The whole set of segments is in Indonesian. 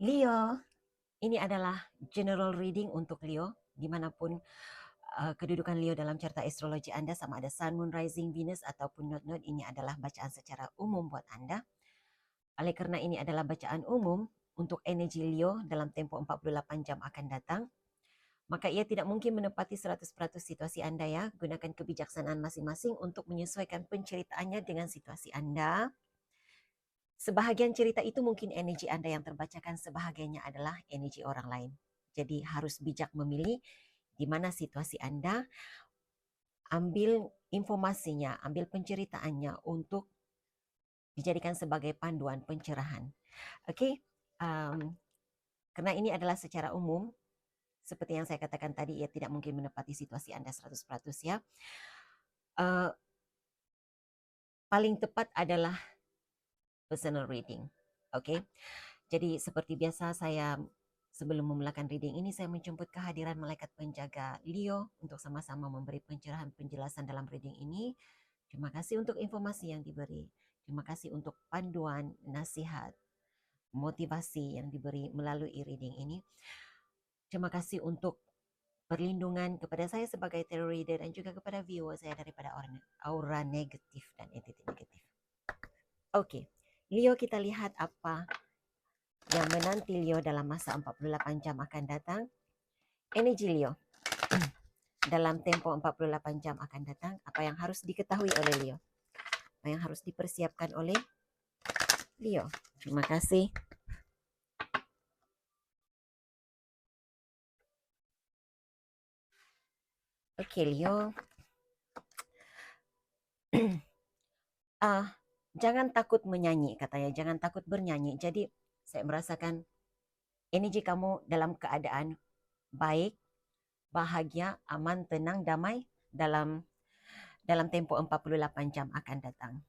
Leo, ini adalah general reading untuk Leo, dimanapun kedudukan Leo dalam carta astrologi Anda, sama ada Sun, Moon, Rising, Venus ataupun Node, ini adalah bacaan secara umum buat Anda. Oleh karena ini adalah bacaan umum untuk energi Leo dalam tempoh 48 jam akan datang, maka ia tidak mungkin menepati 100% situasi Anda ya. Gunakan kebijaksanaan masing-masing untuk menyesuaikan penceritaannya dengan situasi Anda. Sebahagian cerita itu mungkin energi Anda yang terbacakan, sebahagiannya adalah energi orang lain. Jadi harus bijak memilih di mana situasi Anda, ambil informasinya, ambil penceritaannya untuk dijadikan sebagai panduan pencerahan. Oke, karena ini adalah secara umum, seperti yang saya katakan tadi, ia tidak mungkin menepati situasi Anda 100% ya. Paling tepat adalah personal reading. Oke, jadi seperti biasa saya sebelum memulakan reading ini, saya menjemput kehadiran malaikat penjaga Leo untuk sama-sama memberi pencerahan penjelasan dalam reading ini. Terima kasih untuk informasi yang diberi. Terima kasih untuk panduan, nasihat, motivasi yang diberi melalui reading ini. Terima kasih untuk perlindungan kepada saya sebagai tarot reader dan juga kepada viewer saya daripada aura negatif dan entiti negatif. Oke, Leo, kita lihat apa yang menanti Leo dalam masa 48 jam akan datang. Energi Leo dalam tempo 48 jam akan datang, apa yang harus diketahui oleh Leo, apa yang harus dipersiapkan oleh Leo. Terima kasih. Oke, Leo. Jangan takut menyanyi, katanya. Jangan takut bernyanyi. Jadi saya merasakan energi kamu dalam keadaan baik, bahagia, aman, tenang, damai dalam tempo 48 jam akan datang.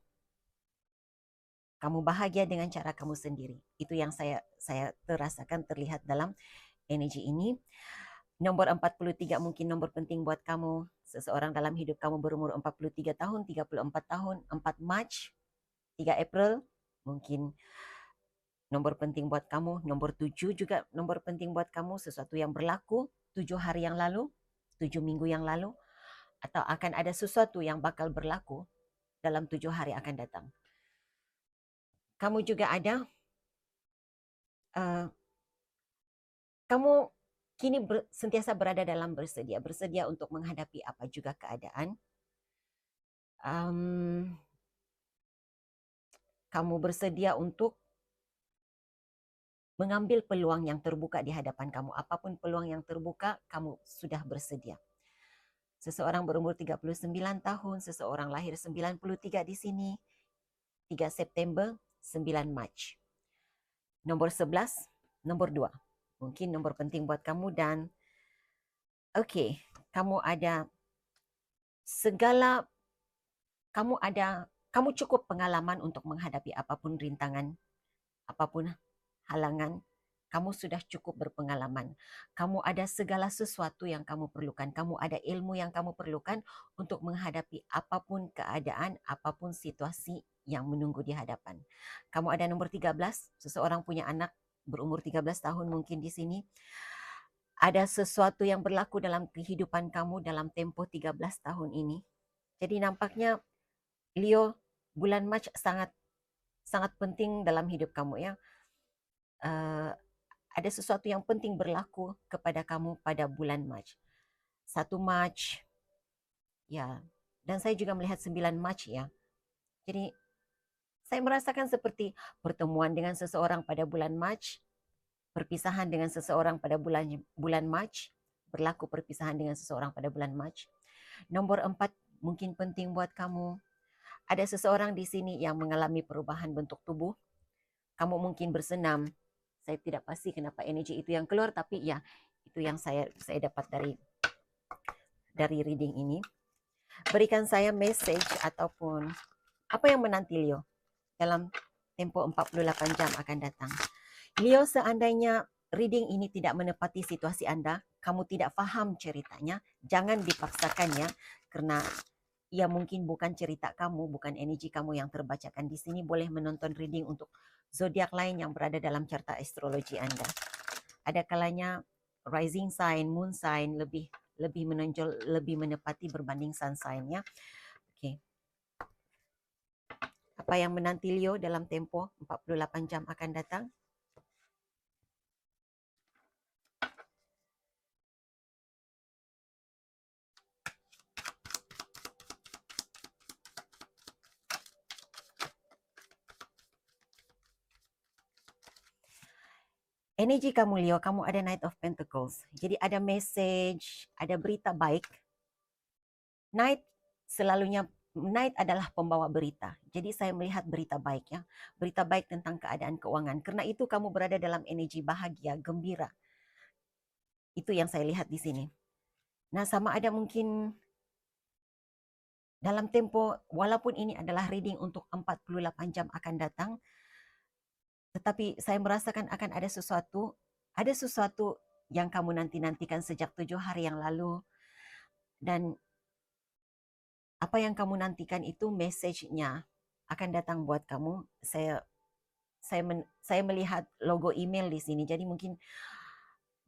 Kamu bahagia dengan cara kamu sendiri. Itu yang saya terasakan terlihat dalam energi ini. Nomor 43 mungkin nomor penting buat kamu. Seseorang dalam hidup kamu berumur 43 tahun, 34 tahun, 4 Mac, 3 April, mungkin nomor penting buat kamu. Nomor 7 juga nomor penting buat kamu, sesuatu yang berlaku 7 hari yang lalu, 7 minggu yang lalu, atau akan ada sesuatu yang bakal berlaku dalam 7 hari akan datang. Kamu juga ada, kamu kini sentiasa berada dalam bersedia untuk menghadapi apa juga keadaan. Kamu bersedia untuk mengambil peluang yang terbuka di hadapan kamu. Apapun peluang yang terbuka, kamu sudah bersedia. Seseorang berumur 39 tahun, seseorang lahir 93 di sini, 3 September, 9 Mac. Nomor 11, nomor 2. Mungkin nomor penting buat kamu dan oke, kamu ada kamu cukup pengalaman untuk menghadapi apapun rintangan, apapun halangan. Kamu sudah cukup berpengalaman. Kamu ada segala sesuatu yang kamu perlukan. Kamu ada ilmu yang kamu perlukan untuk menghadapi apapun keadaan, apapun situasi yang menunggu di hadapan. Kamu ada nomor 13, seseorang punya anak berumur 13 tahun mungkin di sini. Ada sesuatu yang berlaku dalam kehidupan kamu dalam tempo 13 tahun ini. Jadi nampaknya Leo, bulan Mac sangat penting dalam hidup kamu ya. Ada sesuatu yang penting berlaku kepada kamu pada bulan Mac. 1 Mac, ya. Dan saya juga melihat 9 Mac ya. Jadi saya merasakan seperti pertemuan dengan seseorang pada bulan Mac, perpisahan dengan seseorang pada bulan Mac, berlaku perpisahan dengan seseorang pada bulan Mac. Nomor 4 mungkin penting buat kamu. Ada seseorang di sini yang mengalami perubahan bentuk tubuh. Kamu mungkin bersenam. Saya tidak pasti kenapa energi itu yang keluar, tapi ya itu yang saya dapat dari reading ini. Berikan saya message ataupun apa yang menanti Leo dalam tempo 48 jam akan datang. Leo, seandainya reading ini tidak menepati situasi Anda, kamu tidak paham ceritanya, jangan dipaksakan ya, karena ya mungkin bukan cerita kamu, bukan energi kamu yang terbacakan di sini, boleh menonton reading untuk zodiak lain yang berada dalam carta astrologi Anda. Ada kalanya rising sign, moon sign lebih menonjol, lebih menepati berbanding sun sign-nya. Oke. Apa yang menanti Leo dalam tempo 48 jam akan datang? Energi kamu Leo, kamu ada Knight of Pentacles. Jadi ada message, ada berita baik. Knight adalah pembawa berita. Jadi saya melihat berita baik ya. Berita baik tentang keadaan keuangan. Karena itu kamu berada dalam energi bahagia, gembira. Itu yang saya lihat di sini. Nah, sama ada mungkin dalam tempo, walaupun ini adalah reading untuk 48 jam akan datang, tetapi saya merasakan akan ada sesuatu yang kamu nanti-nantikan sejak 7 hari yang lalu. Dan apa yang kamu nantikan itu message-nya akan datang buat kamu. Saya melihat logo email di sini. Jadi mungkin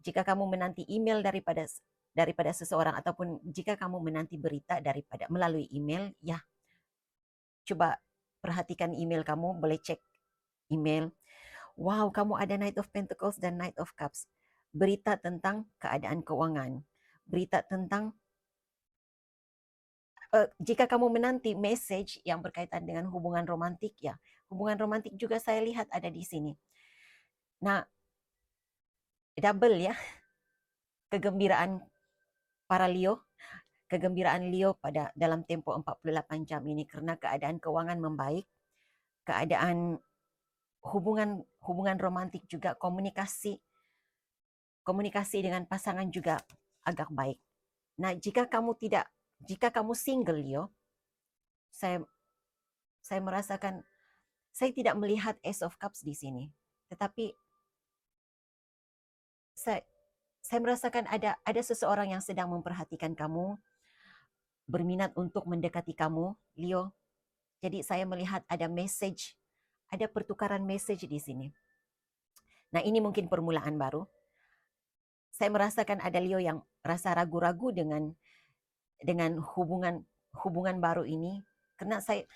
jika kamu menanti email daripada seseorang, ataupun jika kamu menanti berita melalui email, ya coba perhatikan email kamu, boleh cek email. Wow, kamu ada Knight of Pentacles dan Knight of Cups. Berita tentang keadaan keuangan. Berita tentang jika kamu menanti message yang berkaitan dengan hubungan romantik, ya hubungan romantik juga saya lihat ada di sini. Nah, double ya kegembiraan para Leo, kegembiraan Leo pada dalam tempo 48 jam ini karena keadaan keuangan membaik, keadaan hubungan romantik juga, komunikasi dengan pasangan juga agak baik. Nah, jika kamu single Leo, saya merasakan, saya tidak melihat Ace of Cups di sini, tetapi saya merasakan ada seseorang yang sedang memperhatikan kamu, berminat untuk mendekati kamu, Leo. Jadi saya melihat ada message, ada pertukaran message di sini. Nah, ini mungkin permulaan baru. Saya merasakan ada Leo yang rasa ragu-ragu dengan hubungan baru ini, karena saya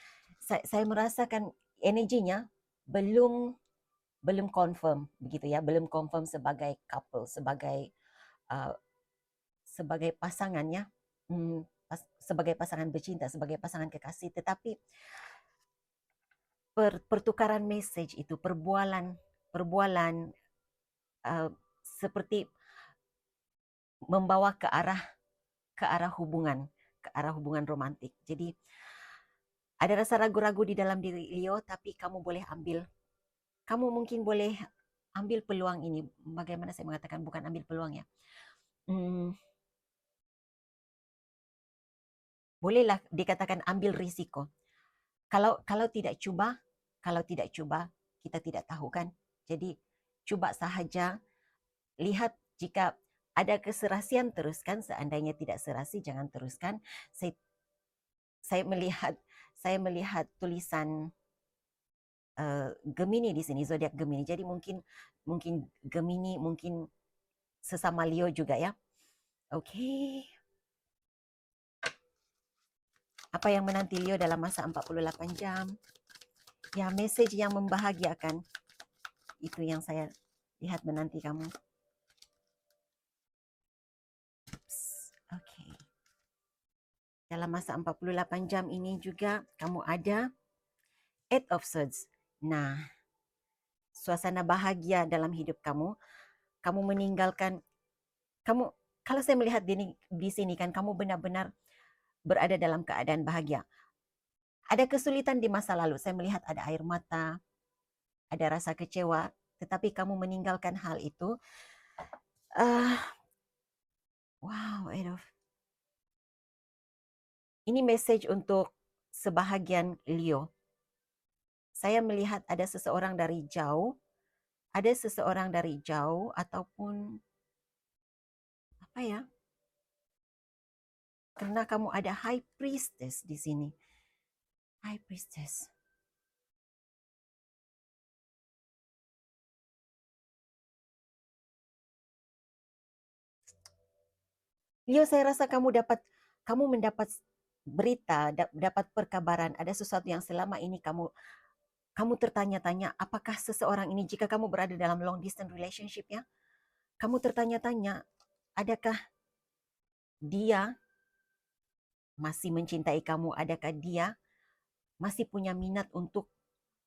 merasakan energinya belum confirm begitu ya, belum confirm sebagai couple, sebagai pasangannya, sebagai pasangan bercinta, sebagai pasangan kekasih, tetapi pertukaran message itu, perbualan seperti membawa ke arah hubungan romantik. Jadi ada rasa ragu-ragu di dalam diri Leo, tapi kamu mungkin boleh ambil peluang ini. Bagaimana saya mengatakan bukan ambil peluang ya? Bolehlah dikatakan ambil risiko. Kalau tidak coba, kita tidak tahu kan. Jadi coba sahaja, lihat jika ada keserasian teruskan, seandainya tidak serasi jangan teruskan. Saya melihat tulisan Gemini di sini, zodiak Gemini. Jadi mungkin Gemini, mungkin sesama Leo juga ya. Oke. Apa yang menanti Leo dalam masa 48 jam? Ya, message yang membahagiakan. Itu yang saya lihat menanti kamu. Oke. Dalam masa 48 jam ini juga kamu ada Eight of Swords. Nah, suasana bahagia dalam hidup kamu. Kamu meninggalkan, kalau saya melihat di sini kan, kamu benar-benar berada dalam keadaan bahagia. Ada kesulitan di masa lalu. Saya melihat ada air mata, ada rasa kecewa, tetapi kamu meninggalkan hal itu. Wow, ini message untuk sebahagian Leo. Saya melihat ada seseorang dari jauh, ataupun apa ya? Karena kamu ada High Priestess di sini. High Priestess. Leo, saya rasa kamu mendapat berita, dapat perkabaran, ada sesuatu yang selama ini kamu tertanya-tanya, apakah seseorang ini, jika kamu berada dalam long distance relationship ya, kamu tertanya-tanya, adakah dia masih mencintai kamu, adakah dia masih punya minat untuk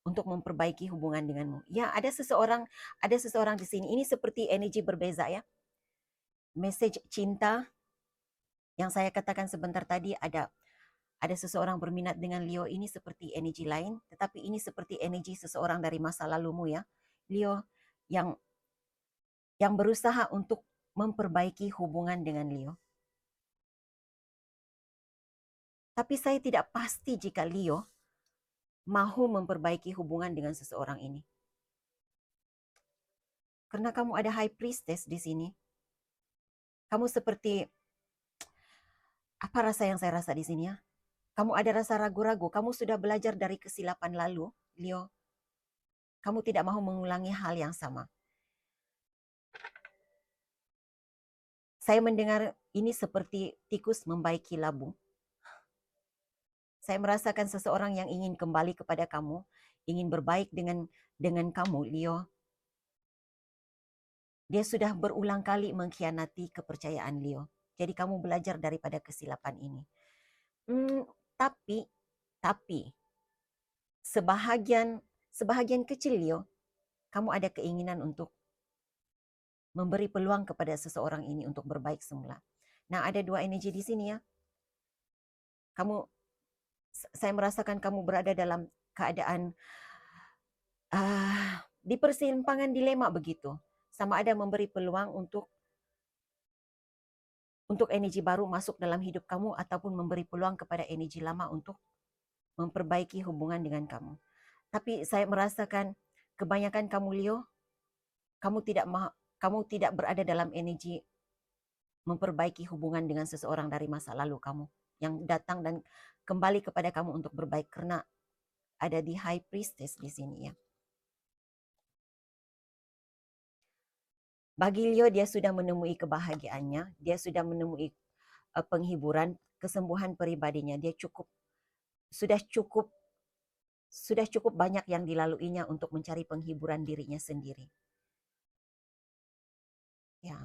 memperbaiki hubungan denganmu. Ya, ada seseorang di sini. Ini seperti energi berbeza ya. Message cinta yang saya katakan sebentar tadi, ada seseorang berminat dengan Leo, ini seperti energi lain, tetapi ini seperti energi seseorang dari masa lalumu ya. Leo yang berusaha untuk memperbaiki hubungan dengan Leo. Tapi saya tidak pasti jika Leo mahu memperbaiki hubungan dengan seseorang ini. Karena kamu ada High Priestess di sini. Kamu seperti, apa rasa yang saya rasa di sini ya? Kamu ada rasa ragu-ragu, kamu sudah belajar dari kesilapan lalu, Leo. Kamu tidak mau mengulangi hal yang sama. Saya mendengar ini seperti tikus membaiki labu. Saya merasakan seseorang yang ingin kembali kepada kamu, ingin berbaik dengan kamu, Leo. Dia sudah berulang kali mengkhianati kepercayaan Leo. Jadi kamu belajar daripada kesilapan ini. Tapi sebahagian kecil Leo, kamu ada keinginan untuk memberi peluang kepada seseorang ini untuk berbaik semula. Nah, ada dua energi di sini ya. Saya merasakan kamu berada dalam keadaan di persimpangan dilema begitu. Sama ada memberi peluang untuk energi baru masuk dalam hidup kamu, ataupun memberi peluang kepada energi lama untuk memperbaiki hubungan dengan kamu. Tapi saya merasakan kebanyakan kamu Leo, kamu tidak berada dalam energi memperbaiki hubungan dengan seseorang dari masa lalu kamu yang datang dan kembali kepada kamu untuk berbaik, karena ada di High Priestess di sini ya. Bagi Leo, dia sudah menemui kebahagiaannya, dia sudah menemui penghiburan, kesembuhan pribadinya. Dia sudah cukup banyak yang dilaluinya untuk mencari penghiburan dirinya sendiri. Ya,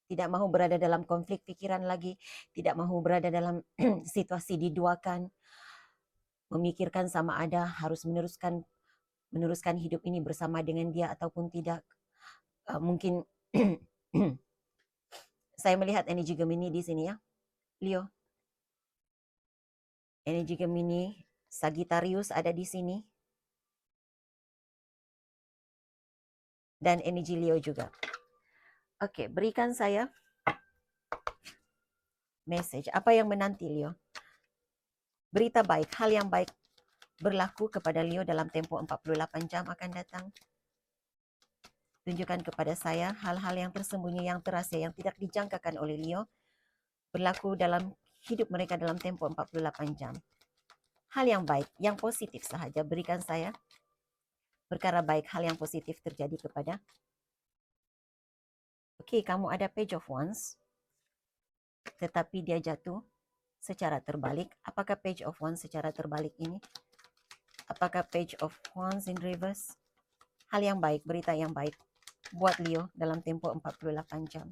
tidak mau berada dalam konflik pikiran lagi, tidak mau berada dalam situasi diduakan, memikirkan sama ada harus meneruskan hidup ini bersama dengan dia ataupun tidak. Mungkin saya melihat energi Gemini di sini ya, Leo. Energi Gemini, Sagittarius ada di sini. Dan energi Leo juga. Oke, berikan saya message. Apa yang menanti Leo? Berita baik, hal yang baik berlaku kepada Leo dalam tempo 48 jam akan datang. Tunjukkan kepada saya hal-hal yang tersembunyi, yang terasa, yang tidak dijangkakan oleh Leo, berlaku dalam hidup mereka dalam tempo 48 jam. Hal yang baik, yang positif sahaja berikan saya. Perkara baik, hal yang positif terjadi kepada. Oke, kamu ada Page of Wands, tetapi dia jatuh secara terbalik. Apakah Page of Wands secara terbalik ini? Apakah Page of Wands in reverse? Hal yang baik, berita yang baik buat Leo dalam tempo 48 jam.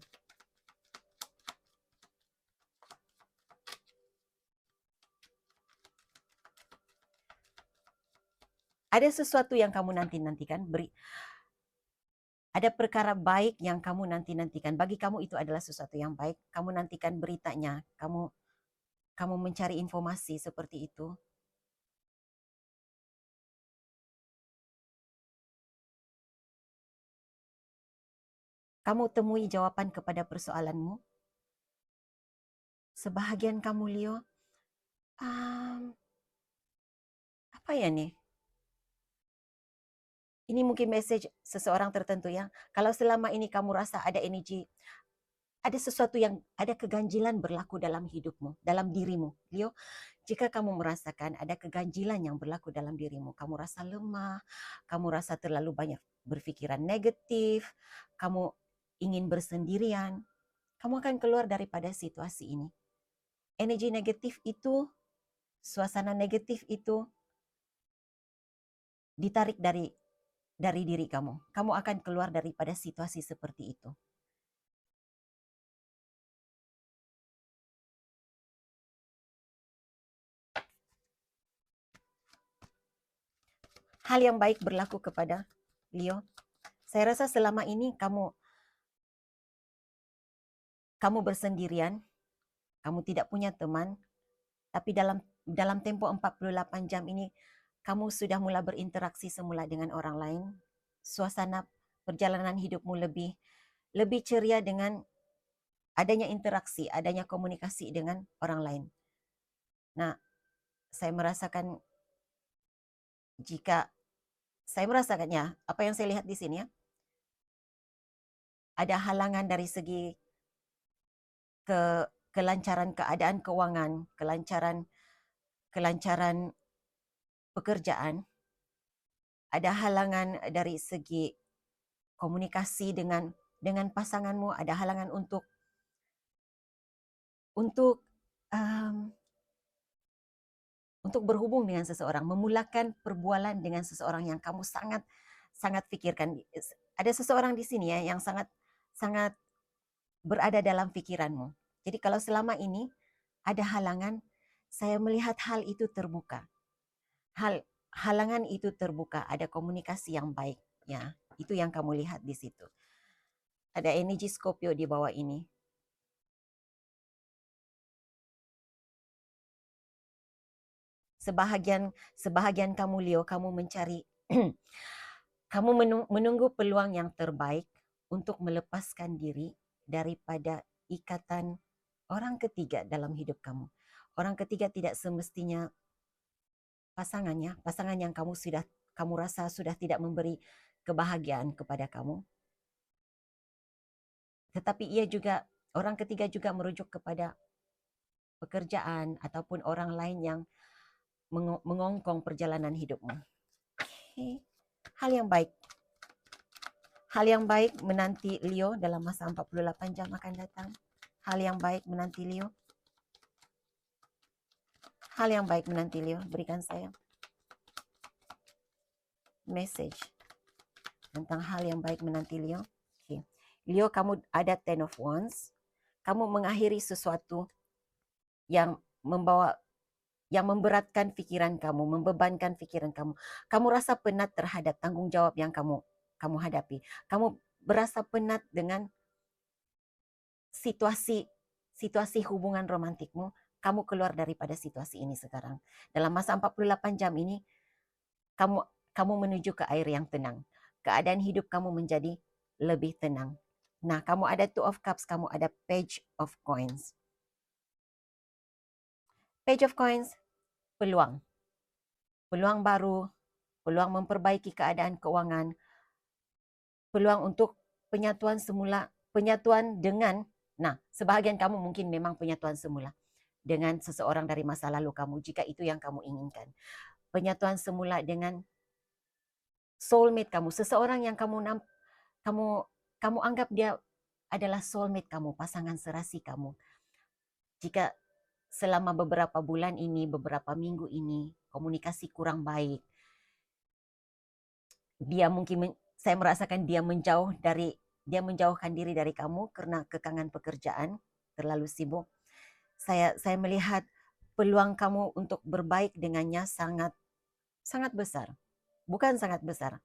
Ada sesuatu yang kamu nanti-nantikan, ada perkara baik yang kamu nanti-nantikan. Bagi kamu itu adalah sesuatu yang baik. Kamu nantikan beritanya, kamu mencari informasi seperti itu. Kamu temui jawaban kepada persoalanmu. Sebahagian kamu Leo, apa ya nih? Ini mungkin message seseorang tertentu ya. Kalau selama ini kamu rasa ada energi ada sesuatu yang ada keganjilan berlaku dalam hidupmu, dalam dirimu. Leo, jika kamu merasakan ada keganjilan yang berlaku dalam dirimu, kamu rasa lemah, kamu rasa terlalu banyak berpikiran negatif, kamu ingin bersendirian, kamu akan keluar daripada situasi ini. Energi negatif itu, suasana negatif itu ditarik dari diri kamu. Kamu akan keluar daripada situasi seperti itu. Hal yang baik berlaku kepada Leo. Saya rasa selama ini kamu bersendirian, kamu tidak punya teman, tapi dalam tempo 48 jam ini kamu sudah mulai berinteraksi semula dengan orang lain. Suasana perjalanan hidupmu lebih ceria dengan adanya interaksi, adanya komunikasi dengan orang lain. Nah, saya merasakan apa yang saya lihat di sini ya, ada halangan dari segi kelancaran keadaan keuangan, kelancaran pekerjaan, ada halangan dari segi komunikasi dengan pasanganmu, ada halangan untuk berhubung dengan seseorang, memulakan perbualan dengan seseorang yang kamu sangat sangat pikirkan. Ada seseorang di sini ya yang sangat sangat berada dalam pikiranmu. Jadi kalau selama ini ada halangan, saya melihat hal itu terbuka. Halangan itu terbuka, ada komunikasi yang baik. Ya, itu yang kamu lihat di situ. Ada energi Scorpio di bawah ini. Sebahagian kamu Leo, kamu mencari kamu menunggu peluang yang terbaik untuk melepaskan diri daripada ikatan orang ketiga dalam hidup kamu. Orang ketiga tidak semestinya pasangan yang kamu rasa sudah tidak memberi kebahagiaan kepada kamu. Tetapi orang ketiga juga merujuk kepada pekerjaan ataupun orang lain yang mengongkong perjalanan hidupmu. Okay. Hal yang baik menanti Leo dalam masa 48 jam akan datang. Hal yang baik menanti Leo. Hal yang baik menanti Leo. Berikan saya message tentang hal yang baik menanti Leo. Okay. Leo, kamu ada 10 of Wands. Kamu mengakhiri sesuatu yang memberatkan pikiran kamu, membebankan pikiran kamu. Kamu rasa penat terhadap tanggung jawab yang kamu hadapi. Kamu berasa penat dengan situasi hubungan romantikmu. Kamu keluar daripada situasi ini sekarang. Dalam masa 48 jam ini, kamu menuju ke air yang tenang. Keadaan hidup kamu menjadi lebih tenang. Nah, kamu ada Two of Cups, kamu ada Page of Coins. Page of Coins, peluang baru, peluang memperbaiki keadaan keuangan, peluang untuk penyatuan dengan, sebahagian kamu mungkin memang penyatuan semula dengan seseorang dari masa lalu kamu, jika itu yang kamu inginkan. Penyatuan semula dengan soulmate kamu, seseorang yang kamu anggap dia adalah soulmate kamu, pasangan serasi kamu. Jika selama beberapa bulan ini, beberapa minggu ini, komunikasi kurang baik, saya merasakan dia menjauhkan diri dari kamu karena kekangan pekerjaan, terlalu sibuk. Saya melihat peluang kamu untuk berbaik dengannya sangat sangat besar. Bukan sangat besar.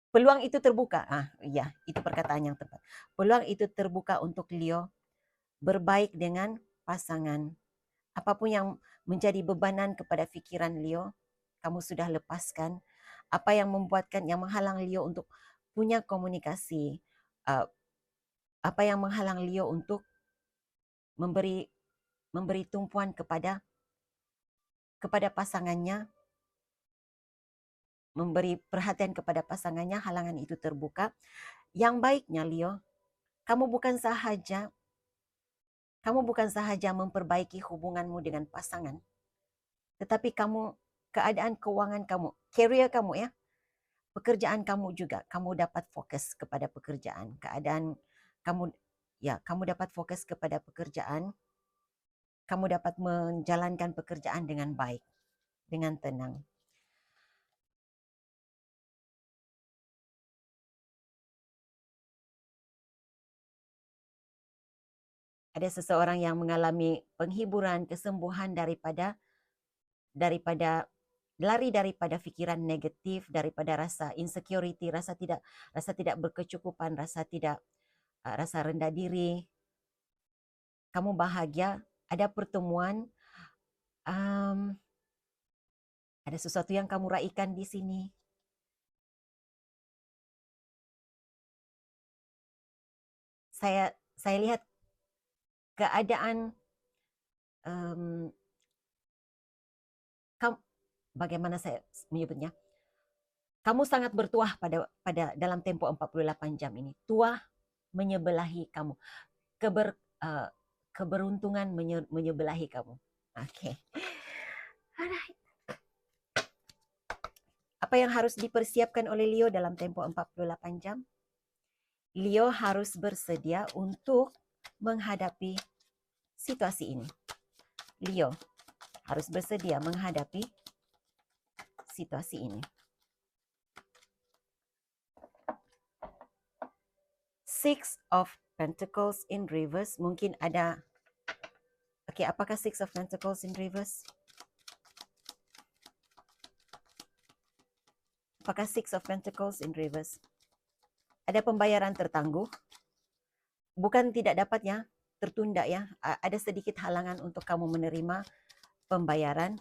Peluang itu terbuka. Iya, itu perkataan yang tepat. Peluang itu terbuka untuk Leo berbaik dengan pasangan. Apapun yang menjadi bebanan kepada pikiran Leo, kamu sudah lepaskan. Apa yang menghalang Leo untuk punya komunikasi, apa yang menghalang Leo untuk memberi tumpuan kepada pasangannya, memberi perhatian kepada pasangannya, halangan itu terbuka. Yang baiknya Leo, Kamu bukan sahaja memperbaiki hubunganmu dengan pasangan, tetapi keadaan keuangan kamu, career kamu ya, pekerjaan kamu juga, kamu dapat fokus kepada pekerjaan. Keadaan kamu, ya, kamu dapat fokus kepada pekerjaan, kamu dapat menjalankan pekerjaan dengan baik, dengan tenang. Ada seseorang yang mengalami penghiburan, kesembuhan daripada lari daripada fikiran negatif, daripada rasa insecurity, rasa tidak berkecukupan, rasa rendah diri. Kamu bahagia, ada pertemuan, ada sesuatu yang kamu raikan di sini. Saya lihat keadaan kamu, bagaimana saya menyebutnya? Kamu sangat bertuah pada dalam tempo 48 jam ini. Tuah menyebelahi kamu. Keberuntungan menyebelahi kamu. Oke. Alright. Apa yang harus dipersiapkan oleh Leo dalam tempo 48 jam? Leo harus bersedia untuk menghadapi situasi ini. Leo harus bersedia menghadapi situasi ini. Six of Pentacles in reverse, mungkin ada. Oke, apakah Six of Pentacles in reverse? Apakah Six of Pentacles in reverse? Ada pembayaran tertangguh. Bukan tidak dapat ya, tertunda ya. Ada sedikit halangan untuk kamu menerima pembayaran.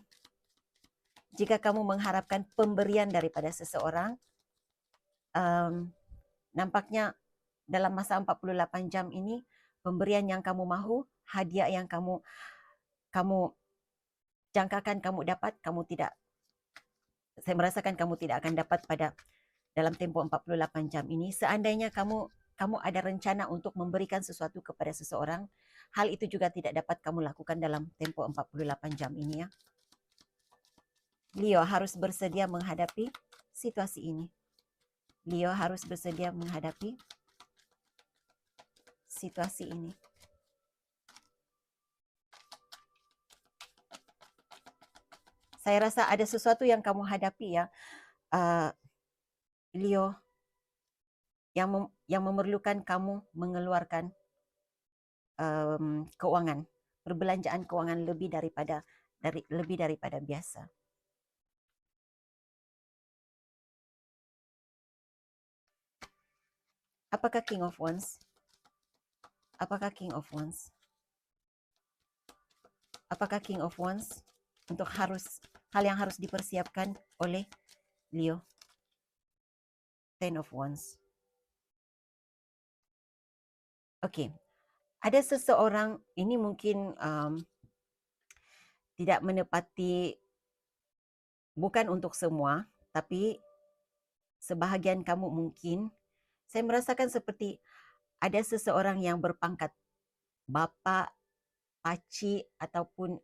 Jika kamu mengharapkan pemberian daripada seseorang, nampaknya dalam masa 48 jam ini, pemberian yang kamu mahu, hadiah yang kamu jangkakan kamu dapat, saya merasakan kamu tidak akan dapat dalam tempo 48 jam ini. Seandainya kamu ada rencana untuk memberikan sesuatu kepada seseorang, hal itu juga tidak dapat kamu lakukan dalam tempo 48 jam ini ya. Leo harus bersedia menghadapi situasi ini. Leo harus bersedia menghadapi situasi ini. Saya rasa ada sesuatu yang kamu hadapi ya, Leo, yang memerlukan kamu mengeluarkan keuangan, perbelanjaan keuangan lebih daripada biasa. Apakah King of Wands? Apakah King of Wands? Apakah King of Wands untuk hal yang harus dipersiapkan oleh Leo? Ten of Wands. Oke, ada seseorang ini mungkin tidak menepati, bukan untuk semua, tapi sebahagian kamu mungkin. Saya merasakan seperti ada seseorang yang berpangkat bapak, pakcik ataupun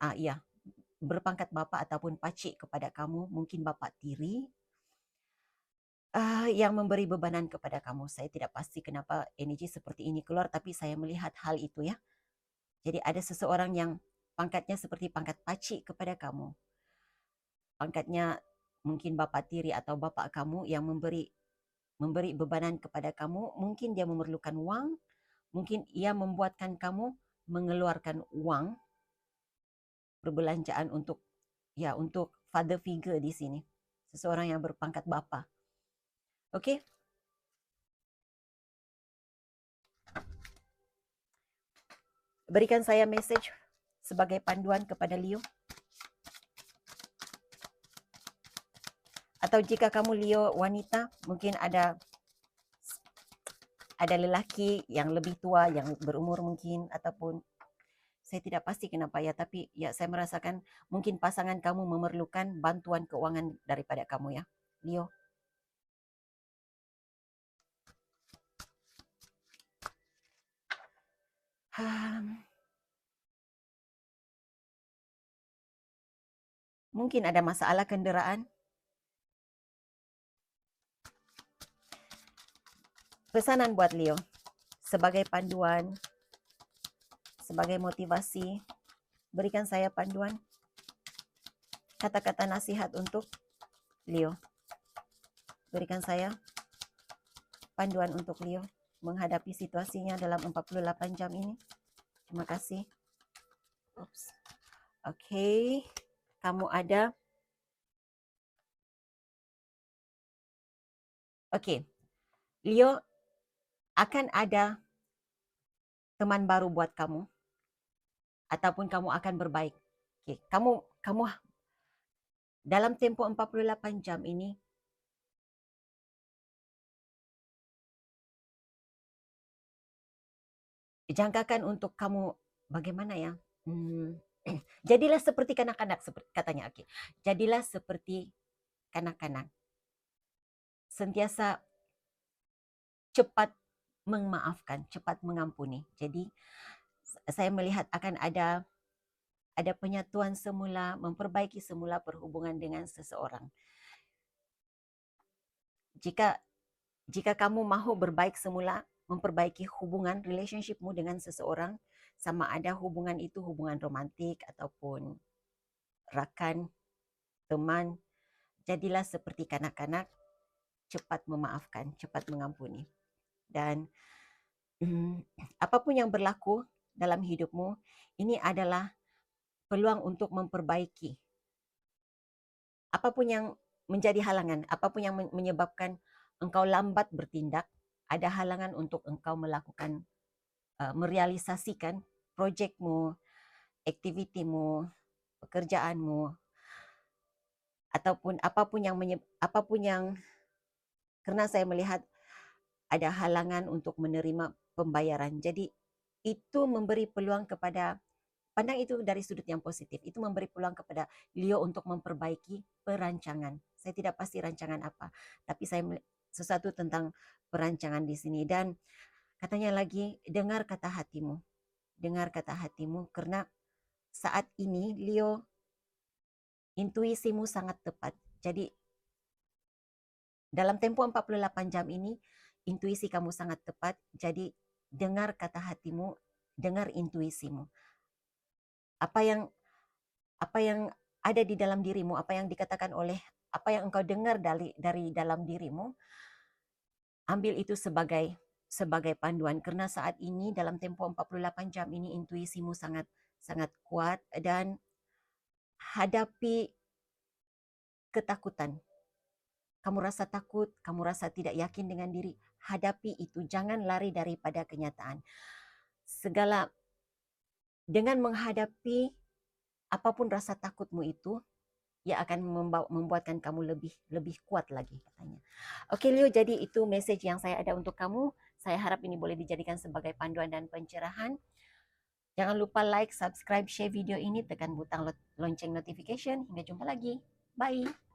berpangkat bapak ataupun pakcik kepada kamu, mungkin bapak tiri, yang memberi bebanan kepada kamu. Saya tidak pasti kenapa energi seperti ini keluar, tapi saya melihat hal itu ya. Jadi ada seseorang yang pangkatnya seperti pangkat pakcik kepada kamu. Pangkatnya mungkin bapak tiri atau bapak kamu yang memberi bebanan kepada kamu. Mungkin dia memerlukan uang, mungkin ia membuatkan kamu mengeluarkan uang perbelanjaan untuk father figure di sini. Seseorang yang berpangkat bapa. Oke? Berikan saya message sebagai panduan kepada Leo. Atau jika kamu Leo wanita, mungkin ada lelaki yang lebih tua, yang berumur mungkin, ataupun saya tidak pasti kenapa ya, tapi ya saya merasakan mungkin pasangan kamu memerlukan bantuan keuangan daripada kamu ya, Leo. Mungkin ada masalah kenderaan. Pesanan buat Leo, sebagai panduan, sebagai motivasi, berikan saya panduan, kata-kata nasihat untuk Leo. Berikan saya panduan untuk Leo menghadapi situasinya dalam 48 jam ini. Terima kasih. Oops. Oke, kamu ada. Oke, Leo, akan ada teman baru buat kamu, ataupun kamu akan berbaik. Oke, kamu dalam tempo 48 jam ini, jangkakan untuk kamu bagaimana ya? Jadilah seperti kanak-kanak, katanya. Oke, jadilah seperti kanak-kanak. Sentiasa cepat memaafkan, cepat mengampuni. Jadi saya melihat akan ada penyatuan semula, memperbaiki semula perhubungan dengan seseorang. Jika kamu mahu berbaik semula, memperbaiki hubungan relationshipmu dengan seseorang, sama ada hubungan itu hubungan romantik ataupun rakan, teman, jadilah seperti kanak-kanak, cepat memaafkan, cepat mengampuni. Dan apapun yang berlaku dalam hidupmu, ini adalah peluang untuk memperbaiki. Apapun yang menjadi halangan, apapun yang menyebabkan engkau lambat bertindak, ada halangan untuk engkau melakukan, merealisasikan projekmu, aktivitimu, pekerjaanmu, ataupun apapun yang karena saya melihat ada halangan untuk menerima pembayaran. Jadi itu memberi peluang kepada, pandang itu dari sudut yang positif, itu memberi peluang kepada Leo untuk memperbaiki perancangan. Saya tidak pasti rancangan apa, tapi saya sesuatu tentang perancangan di sini. Dan katanya lagi, dengar kata hatimu. Dengar kata hatimu, karena saat ini Leo, intuisimu sangat tepat. Jadi dalam tempo 48 jam ini, intuisi kamu sangat tepat. Jadi dengar kata hatimu, dengar intuisimu. Apa yang ada di dalam dirimu, apa yang dikatakan oleh, apa yang engkau dengar dari dalam dirimu, ambil itu sebagai panduan. Karena saat ini dalam tempo 48 jam ini intuisimu sangat kuat, dan hadapi ketakutan. Kamu rasa takut, kamu rasa tidak yakin dengan diri, hadapi itu, jangan lari daripada kenyataan. Dengan menghadapi apapun rasa takutmu itu, ia akan membuatkan kamu lebih kuat lagi, katanya. Oke Leo, jadi itu message yang saya ada untuk kamu. Saya harap ini boleh dijadikan sebagai panduan dan pencerahan. Jangan lupa like, subscribe, share video ini, tekan butang lonceng notification. Hingga jumpa lagi. Bye.